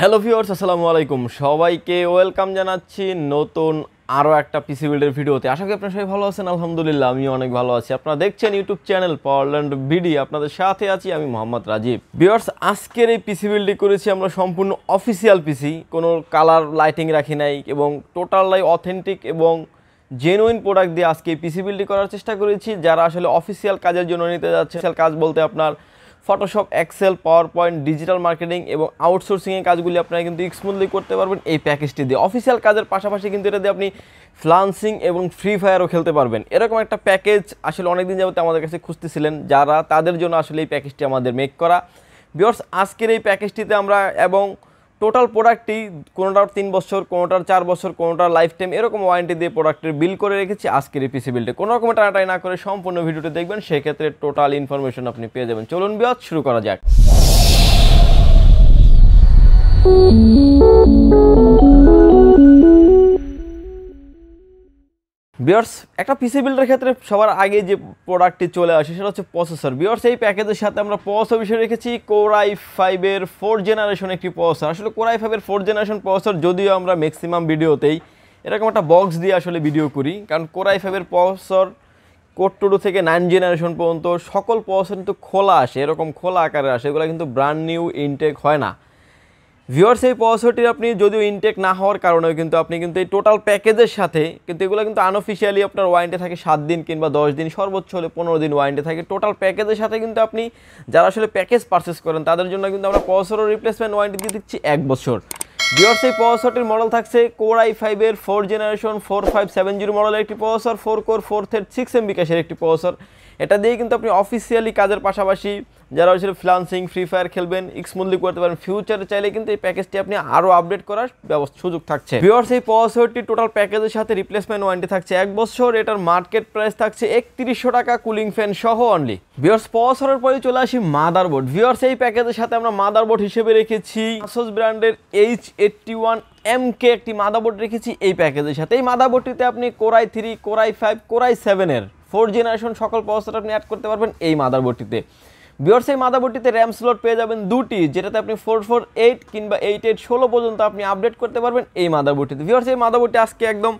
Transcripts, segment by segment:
Hello viewers, আসসালামু আলাইকুম। সবাইকে ওয়েলকাম জানাচ্ছি নতুন আরও একটা পিসি বিল্ডের ভিডিওতে। আশা করি আপনারা সবাই ভালো আছেন। আলহামদুলিল্লাহ আমি অনেক ভালো আছি। আপনারা দেখছেন ইউটিউব চ্যানেল পাওয়ারল্যান্ড বিডি, আপনাদের সাথে আছি আমি মোহাম্মদ রাজীব। ভিউয়ার্স, আজকের এই পিসি বিল্ডটি করেছি আমরা সম্পূর্ণ অফিসিয়াল পিসি, কোনো কালার লাইটিং রাখি নাই এবং টোটালাই অথেন্টিক এবং জেনুইন প্রোডাক্ট দিয়ে আজকে এই পিসি বিল্ডটি করার চেষ্টা করেছি। যারা আসলে অফিসিয়াল কাজের জন্য নিতে যাচ্ছে, কাজ বলতে আপনার Photoshop, Excel, PowerPoint, digital marketing এবং আউটসোর্সিংয়ের কাজগুলি আপনারা কিন্তু স্মুথলি করতে পারবেন এই প্যাকেজটি দিয়ে। অফিসিয়াল কাজের পাশাপাশি কিন্তু এটা দিয়ে আপনি ফ্রিল্যান্সিং এবং ফ্রি ফায়ারও খেলতে পারবেন। এরকম একটা প্যাকেজ আসলে অনেকদিন যাবত আমাদের কাছে খুঁজতেছিলেন যারা, তাদের জন্য আসলে এই প্যাকেজটি আমাদের মেক করা। ভিউয়ার্স, আজকের এই প্যাকেজটিতে আমরা এবং টোটাল প্রোডাক্টটি কোনোটার 3 বছর, কোনোটার 4 বছর, কোনোটার লাইফ টাইম এরকম ওয়ারেন্টি দিয়ে প্রোডাক্টের বিল করে রেখেছি আজকের এই পিসি বিল্ডে। কোনো রকম টানাটাই না করে সম্পূর্ণ ভিডিওটি দেখবেন, সেক্ষেত্রে টোটাল ইনফরমেশন আপনি পেয়ে যাবেন। চলুন ভিউয়ার্স, শুরু করা যাক। ভিউয়ার্স, একটা পিসি বিল্ডের ক্ষেত্রে সবার আগে যে প্রোডাক্টটি চলে আসে সেটা হচ্ছে প্রসেসর। ভিউয়ার্স, এই প্যাকেজের সাথে আমরা প্রসেসর বিষয়ে রেখেছি Core i5-এর 4th জেনারেশন একটি প্রসেসর। আসলে Core i5-এর 4th জেনারেশন প্রসেসর যদিও আমরা ম্যাক্সিমাম ভিডিওতেই এরকম একটা বক্স দিয়ে আসলে ভিডিও করি, কারণ Core i5-এর প্রসেসর Core 2 থেকে 9 জেনারেশন পর্যন্ত সকল প্রসেসর কিন্তু খোলা আসে, এরকম খোলা আকারে আসে, এগুলো কিন্তু ব্র্যান্ড নিউ ইনটেক হয় না। ভিউয়ার্স, এই প্রসেসরটি আপনি যদিও ইনটেক না হওয়ার কারণেও কিন্তু আপনি কিন্তু এই টোটাল প্যাকেজের সাথে কিন্তু এগুলো কিন্তু আনঅফিশিয়ালি আপনার ওয়ারেন্টি থাকে 7 দিন কিংবা 10 দিন, সর্বোচ্চ হলে 15 দিন ওয়ারেন্টি থাকে। টোটাল প্যাকেজের সাথে কিন্তু আপনি যারা আসলে প্যাকেজ পারচেস করেন তাদের জন্য কিন্তু আমরা প্রসেসর রিপ্লেসমেন্ট ওয়ারেন্টি দিয়ে দিচ্ছি 1 বছর। ভিউয়ার্স, এই প্রসেসরটির মডেল থাকছে Core i5-এর 4th জেনারেশন 4570 মডেলের একটি প্রসেসর, 4 কোর 4 থ্রেড 6 MB ক্যাশের একটি প্রসেসর। এটা দিয়ে কিন্তু আপনি অফিসিয়ালি কাজের পাশাপাশি যারা হচ্ছে ফ্রিল্যান্সিং, ফ্রি ফায়ার খেলবেন, স্মুথলি করতে পারেন। ফিউচারে চাইলে কিন্তু এই প্যাকেজটি আপনি আরও আপডেট করার সুযোগ থাকছে। ভিউয়ার্স, এই প্রসেসরটি টোটাল প্যাকেজের সাথে রিপ্লেসমেন্ট ওয়ারেন্টি থাকছে 1 বছর। এটার মার্কেট প্রাইস থাকছে 3100 টাকা কুলিং ফ্যান সহ অনলি। ভিউয়ার্স, প্রসেসরের পরে চলে আসি মাদারবোর্ড। ভিউয়ার্স, এই প্যাকেজের সাথে আমরা মাদারবোর্ড হিসেবে রেখেছি ASUS ব্র্যান্ডের H81MK একটি মাদারবোর্ড রেখেছি এই প্যাকেজের সাথে। এই মাদারবোর্ডটিতে আপনি Core i3, Core i5, Core i7-এর 4th generation সকল প্রসেসর আপনি অ্যাড করতে পারবেন এই মাদারবোর্ডটিতে। ভিউয়ার্স, এই মাদারবোর্ডটিতে র্যাম স্লট পেয়ে যাবেন 2টি, যেটাতে আপনি 448 কিংবা 8816 পর্যন্ত আপনি আপডেট করতে পারবেন এই মাদারবোর্ডটিতে। ভিউয়ার্স, এই মাদারবোর্ডটি আজকে একদম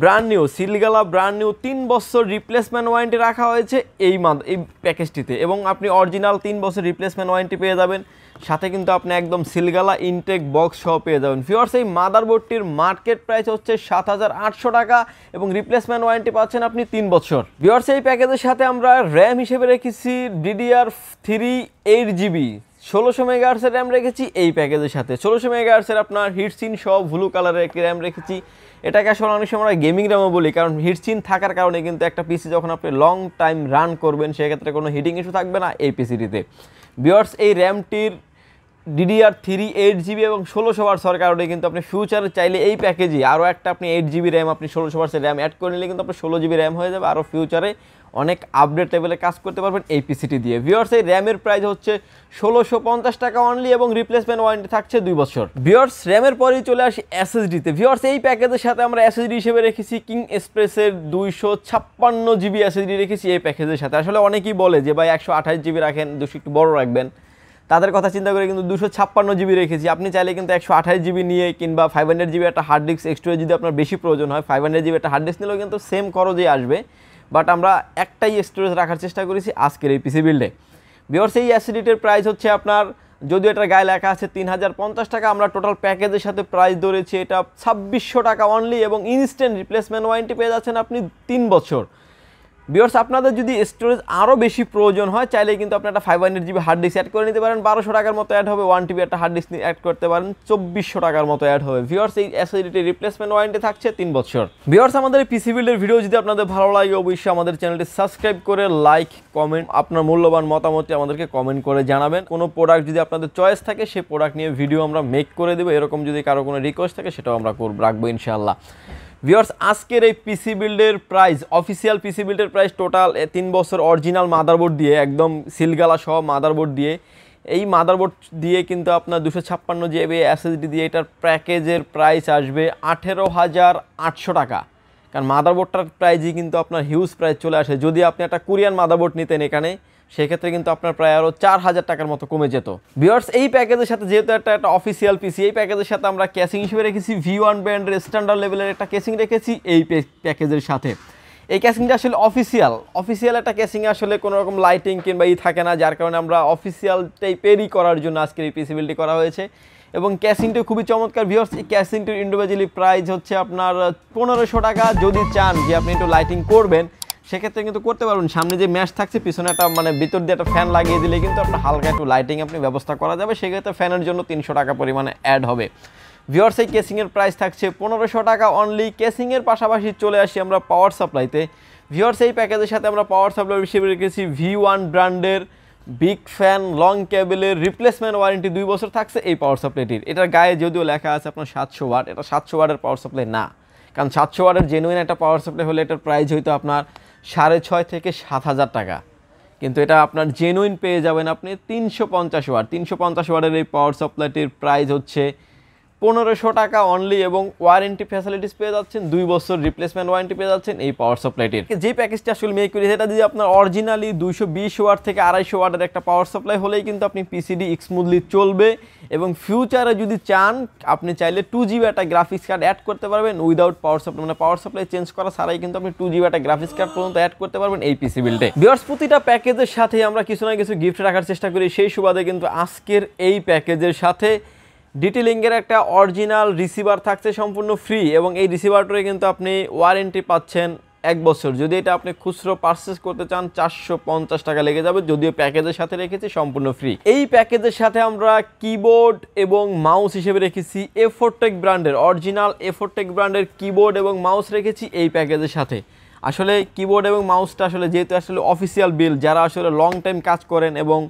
ব্র্যান্ড নিউ, সিলগালা ব্র্যান্ড নিউ 3 বছর রিপ্লেসমেন্ট ওয়ারেন্টি রাখা হয়েছে এই প্যাকেজটিতে, এবং আপনি অরিজিনাল 3 বছর রিপ্লেসমেন্ট ওয়ারেন্টি পেয়ে যাবেন, সাথে কিন্তু আপনি একদম সিলগালা ইনটেক বক্স সহ পেয়ে যাবেন। ভিউয়ার্স, এই মাদারবোর্ডটির মার্কেট প্রাইস হচ্ছে 7800 টাকা এবং রিপ্লেসমেন্ট ওয়ারেন্টি পাচ্ছেন আপনি 3 বছর। ভিউয়ার্স, এই প্যাকেজের সাথে আমরা র্যাম হিসেবে রেখেছি DDR3 8GB 1600 মেগাহার্টজের র্যাম রেখেছি এই প্যাকেজের সাথে। 1600 মেগাহার্টজের আপনার হিটসিন সহ ব্লু কালারের একটি র্যাম রেখেছি। এটাকে আসলে অনেক সময় আমরা গেমিং র্যামও বলি, কারণ হিটসিন থাকার কারণে কিন্তু একটা পিসি যখন আপনি লং টাইম রান করবেন সেক্ষেত্রে কোনো হিটিং ইস্যু থাকবে না এই পিসিটিতে। ভিউয়ার্স, এই র্যামটির DDR3 8GB এবং 1600 ওয়াটসের কারণে কিন্তু আপনি ফিউচারে চাইলে এই প্যাকেজে আরও একটা আপনি 8GB র্যাম, আপনি 1600 ওয়াটসের র্যাম অ্যাড করে নিলে কিন্তু আপনার 16GB র্যাম হয়ে যাবে, আরও ফিউচারে অনেক আপডেট লেভেলে কাজ করতে পারবেন এই পিসিটি দিয়ে। ভিউয়ার্স, এই র্যামের প্রাইস হচ্ছে 1650 টাকা অনলি এবং রিপ্লেসমেন্ট ওয়ারেন্টি থাকছে 2 বছর। ভিউয়ার্স, র্যামের পরেই চলে আসি SSD-তে। ভিউয়ার্স, এই প্যাকেজের সাথে আমরা SSD হিসেবে রেখেছি KingSpaec-এর 256GB SSD রেখেছি এই প্যাকেজের সাথে। আসলে অনেকেই বলে যে ভাই 128GB রাখেন, 200 একটু বড় রাখবেন, তাদের কথা চিন্তা করে কিন্তু 256GB রেখেছি। আপনি চাইলে কিন্তু 128GB নিয়ে কিংবা 500GB একটা হার্ড ডিস্ক এক্সট্রা যদি আপনার বেশি প্রয়োজন হয় 500GB একটা হার্ড ডিস্ক নিলেও কিন্তু সেম খরচেই আসবে, বাট আমরা একটাই স্টোরেজ রাখার চেষ্টা করেছি আজকের এই পিসি বিল্ডে। ভিউয়ার্স, এই SSD-টির প্রাইস হচ্ছে আপনার, যদিও এটার গায়ে লেখা আছে 3050 টাকা, আমরা টোটাল প্যাকেজের সাথে প্রাইস ধরেছি এটা 2600 টাকা অনলি এবং ইনস্ট্যান্ট রিপ্লেসমেন্ট ওয়ারেন্টি পেয়ে যাচ্ছেন আপনি 3 বছর। ভিউয়ার্স, আপনাদের যদি স্টোরেজ আরও বেশি প্রয়োজন হয় চাইলে কিন্তু আপনি একটা 500GB হার্ড ডিস্ক অ্যাড করে নিতে পারেন, 1200 টাকার মতো অ্যাড হবে। 1TB একটা হার্ড ডিস্ক অ্যাড করতে পারেন, 2400 টাকার মতো অ্যাড হবে। ভিউয়ার্স, এই SSD-টি রিপ্লেসমেন্ট ওয়ারেন্টি থাকছে 3 বছর। ভিউয়ার্স, আমাদের এই পিসি বিল্ডের ভিডিও যদি আপনাদের ভালো লাগে অবশ্যই আমাদের চ্যানেলটি সাবস্ক্রাইব করে লাইক, কমেন্ট, আপনার মূল্যবান মতামতটি আমাদেরকে কমেন্ট করে জানাবেন। কোনো প্রোডাক্ট যদি আপনাদের চয়েস থাকে সেই প্রোডাক্ট নিয়ে ভিডিও আমরা মেক করে দেবো, এরকম যদি কারো কোনো রিকোয়েস্ট থাকে সেটাও আমরা রাখবো ইনশাআল্লাহ। ভিউয়ার্স, আজকের এই পিসি বিল্ডের প্রাইস, অফিসিয়াল পিসি বিল্ডের প্রাইস টোটাল 3 বছর অরিজিনাল মাদারবোর্ড দিয়ে, একদম সিলগালা সহ মাদারবোর্ড দিয়ে, এই মাদারবোর্ড দিয়ে কিন্তু আপনার 256GB SSD দিয়ে এটার প্যাকেজের প্রাইস আসবে 18800 টাকা। কারণ মাদারবোর্ডটার প্রাইসই কিন্তু আপনার হিউজ প্রাইস চলে আসে। যদি আপনি একটা কোরিয়ান মাদারবোর্ড নিতেন এখানে সেক্ষেত্রে কিন্তু আপনার প্রায় আরও 4000 টাকার মতো কমে যেত। ভিউয়ার্স এই প্যাকেজের সাথে যেহেতু একটা অফিসিয়াল পিসি, এই প্যাকেজের সাথে আমরা কেসিং হিসেবে রেখেছি V1 ব্র্যান্ডের স্ট্যান্ডার্ড লেভেলের একটা কেসিং রেখেছি এই প্যাকেজের সাথে। এই ক্যাসিংটা আসলে অফিসিয়াল একটা ক্যাসিংয়ে আসলে কোনো রকম লাইটিং কিংবা থাকে না, যার কারণে আমরা অফিসিয়াল টাইপেরই করার জন্য আজকের এই পিসি বিলটি করা হয়েছে। এবং ক্যাসিংটা খুবই চমৎকার। ভিউয়ার্স এই ক্যাসিংটির ইন্ডিভিজুয়ালি প্রাইস হচ্ছে আপনার 1500 টাকা। যদি চান যে আপনি একটু লাইটিং করবেন সেক্ষেত্রে কিন্তু করতে পারবেন। সামনে যে ম্যাশ থাকছে পিছনে একটা ভিতর দিয়ে একটা ফ্যান লাগিয়ে দিলে কিন্তু আপনার হালকা একটু লাইটিং আপনি ব্যবস্থা করা যাবে, সেক্ষেত্রে ফ্যানের জন্য 300 টাকা পরিমাণে অ্যাড হবে। ভিউয়ার্স এই কেসিংয়ের প্রাইস থাকছে 1500 টাকা অনলি। কেসিংয়ের পাশাপাশি চলে আসি আমরা পাওয়ার সাপ্লাইতে। ভিউয়ার্স এই প্যাকেজের সাথে আমরা পাওয়ার সাপ্লাই হিসেবে রেখেছি V1 ব্র্যান্ডের বিগ ফ্যান লং কেবলের রিপ্লেসমেন্ট ওয়ারেন্টি 2 বছর থাকছে এই পাওয়ার সাপ্লাইটির। এটার গায়ে যদিও লেখা আছে আপনার 700 ওয়াট, এটা 700 ওয়াটের পাওয়ার সাপ্লাই না, কারণ 700 ওয়াটের জেনুইন একটা পাওয়ার সাপ্লাই হলে এটার প্রাইস হয়তো আপনার 6,500 থেকে 7,000 টাকা, কিন্তু এটা আপনার জেনুইন পেয়ে যাবেন আপনি 350 ওয়াট। 350 ওয়াটের এই পাওয়ার সাপ্লাইটির প্রাইস হচ্ছে 1500 টাকা অনলি, এবং ওয়ারেন্টি ফ্যাসিলিটিস পেয়ে যাচ্ছেন 2 বছর রিপ্লেসমেন্ট ওয়ারেন্টি পেয়ে যাচ্ছেন এই পাওয়ার সাপ্লাইটির। যে প্যাকেজটা আসলে মেক করি সেটা দিয়ে আপনার অরিজিনালি 220 ওয়াট থেকে 250 ওয়াটের একটা পাওয়ার সাপ্লাই হলেই কিন্তু আপনি পিসিডি স্মুথলি চলবে। এবং ফিউচারে যদি চান আপনি চাইলে 2GB একটা গ্রাফিক্স কার্ড অ্যাড করতে পারবেন উইদাউট পাওয়ার সাপ্লাই, মানে পাওয়ার সাপ্লাই চেঞ্জ করা ছাড়াই কিন্তু আপনি 2GB একটা গ্রাফিক্স কার্ড পর্যন্ত অ্যাড করতে পারবেন এই পিসি বিল্ডে। ভিউয়ার্স প্রতিটা প্যাকেজের সাথে আমরা কিছু না কিছু গিফট রাখার চেষ্টা করি, সেই সুবাদে কিন্তু আজকের এই প্যাকেজের সাথে ডিটেলিংয়ের একটা অরিজিনাল রিসিভার থাকছে সম্পূর্ণ ফ্রি, এবং এই রিসিভারটারে কিন্তু আপনি ওয়ারেন্টি পাচ্ছেন 1 বছর। যদি এটা আপনি খুচরো পারচেস করতে চান 450 টাকা লেগে যাবে, যদিও প্যাকেজের সাথে রেখেছি সম্পূর্ণ ফ্রি। এই প্যাকেজের সাথে আমরা কিবোর্ড এবং মাউস হিসেবে রেখেছি এফোরটেক ব্র্যান্ডের অরিজিনাল এফোরটেক ব্র্যান্ডের কিবোর্ড এবং মাউস রেখেছি এই প্যাকেজের সাথে। আসলে কিবোর্ড এবং মাউসটা আসলে যেহেতু আসলে অফিসিয়াল বিল, যারা আসলে লং টাইম কাজ করেন এবং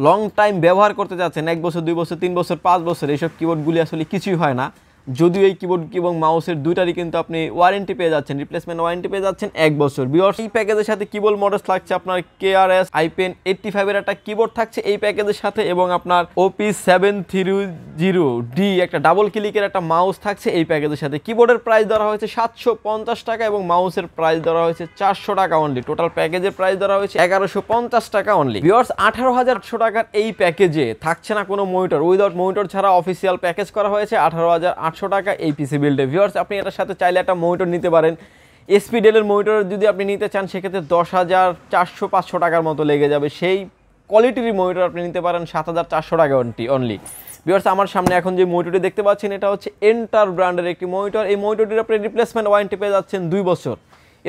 লং টাইম ব্যবহার করতে যাচ্ছেন 1 বছর 2 বছর 3 বছর 5 বছর, এইসব কিবোর্ডগুলি আসলে কিছুই হয় না। যদিও এই কিবোর্ড এবং মাউসের দুইটারই কিন্তু আপনি ওয়ারেন্টি পেয়ে যাচ্ছেন, রিপ্লেসমেন্ট ওয়ারেন্টি পেয়ে যাচ্ছেন 1 বছর। ভিউয়ার্স এই প্যাকেজের সাথে কিবোর্ড মডেল থাকছে আপনার KRS i-Pen 85 এর একটা কিবোর্ড থাকছে এই প্যাকেজের সাথে, এবং আপনার OP730D একটা ডাবল ক্লিকের একটা মাউস থাকছে এই প্যাকেজের সাথে। কিবোর্ডের প্রাইস ধরা হয়েছে 750 টাকা এবং মাউসের প্রাইস ধরা হয়েছে 400 টাকা অনলি। টোটাল প্যাকেজের প্রাইস ধরা হয়েছে 1150 টাকা অনলি। ভিউয়ার্স 18,800 টাকার এই প্যাকেজে থাকছে না কোনো মনিটর, উইদাউট মনিটর ছাড়া অফিসিয়াল প্যাকেজ করা হয়েছে 18,800 টাকা এই পিসি বিল্ডে। ভিউয়ার্স আপনি এটার সাথে চাইলে একটা মনিটর নিতে পারেন। SP ডেলের মনিটর যদি আপনি নিতে চান সেক্ষেত্রে 10,400-500 টাকার মতো লেগে যাবে। সেই কোয়ালিটির মনিটর আপনি নিতে পারেন 7,400 টাকা অনলি। ভিউয়ার্স আমার সামনে এখন যে মনিটরটি দেখতে পাচ্ছেন এটা হচ্ছে এন্টার ব্র্যান্ডের একটি মনিটর। এই মনিটরটির আপনি রিপ্লেসমেন্ট ওয়ারেন্টি পেয়ে যাচ্ছেন 2 বছর।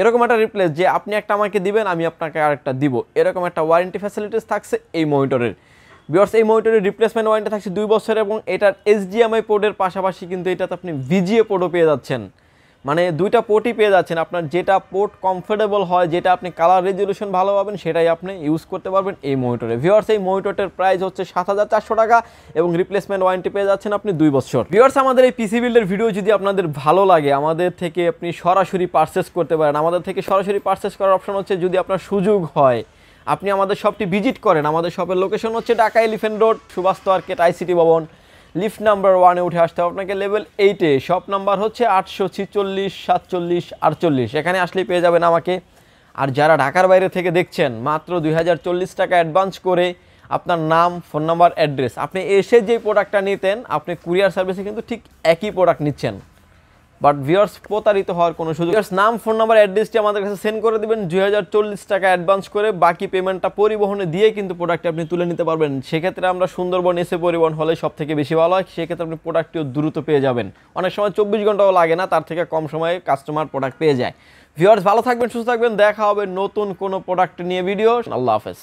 এরকম একটা রিপ্লেস যে আপনি একটা আমাকে দিবেন আমি আপনাকে আরেকটা দিব, এরকম একটা ওয়ারেন্টি ফ্যাসিলিটিস থাকছে এই মনিটরের। ভিউয়ার্স এই মনিটরের রিপ্লেসমেন্ট ওয়ারেন্টি থাকছে 2 বছর, এবং এটার HDMI পোর্টের পাশাপাশি কিন্তু এটাতে আপনি VGA পোর্টও পেয়ে যাচ্ছেন, মানে দুইটা পোর্টই পেয়ে যাচ্ছেন। আপনার যেটা পোর্ট কমফোর্টেবল হয়, যেটা আপনি কালার রেজলিউশন ভালো পাবেন সেটাই আপনি ইউজ করতে পারবেন এই মনিটরে। ভিউয়ার্স এই মনিটরটার প্রাইস হচ্ছে 7,400 টাকা এবং রিপ্লেসমেন্ট ওয়ারেন্টি পেয়ে যাচ্ছেন আপনি 2 বছর। ভিউয়ার্স আমাদের এই পিসি বিল্ডের ভিডিও যদি আপনাদের ভালো লাগে আমাদের থেকে আপনি সরাসরি পারচেস করতে পারেন। আমাদের থেকে সরাসরি পারচেস করার অপশন হচ্ছে যদি আপনার সুযোগ হয় আপনি আমাদের শপটি ভিজিট করেন। আমাদের শপের লোকেশন হচ্ছে Dhaka elephant road Suvastu arcade ICT ভবন, লিফট নাম্বার 1-এ উঠে আসতে হবে আপনাকে লেভেল 8-এ। শপ নাম্বার হচ্ছে 846-47-48। এখানে আসলেই পেয়ে যাবেন আমাকে। আর যারা ঢাকার বাইরে থেকে দেখছেন মাত্র 2040 টাকা অ্যাডভান্স করে আপনার নাম, ফোন নাম্বার, অ্যাড্রেস, আপনি এসে যে প্রোডাক্টটা নিতেন আপনি কুরিয়ার সার্ভিসে কিন্তু ঠিক একই প্রোডাক্ট নিচ্ছেন, বাট ভিউয়ার্স প্রতারিত হওয়ার কোনো সুযোগ। নাম, ফোন নাম্বার, অ্যাড্রেসটি আমাদের কাছে সেন্ড করে দেবেন 2040 টাকা অ্যাডভান্স করে, বাকি পেমেন্টটা পরিবহনে দিয়ে কিন্তু প্রোডাক্টটি আপনি তুলে নিতে পারবেন। সেক্ষেত্রে আমরা সুন্দরবন এসে পরিবহন হলে সব থেকে বেশি ভালো হয়, সেক্ষেত্রে আপনি প্রোডাক্টটিও দ্রুত পেয়ে যাবেন। অনেক সময় 24 ঘন্টাও লাগে না, তার থেকে কম সময়ে কাস্টমার প্রোডাক্ট পেয়ে যায়। ভিউয়ার্স ভালো থাকবেন, সুস্থ থাকবেন, দেখা হবে নতুন কোনো প্রোডাক্ট নিয়ে ভিডিও। আল্লাহ হাফেজ।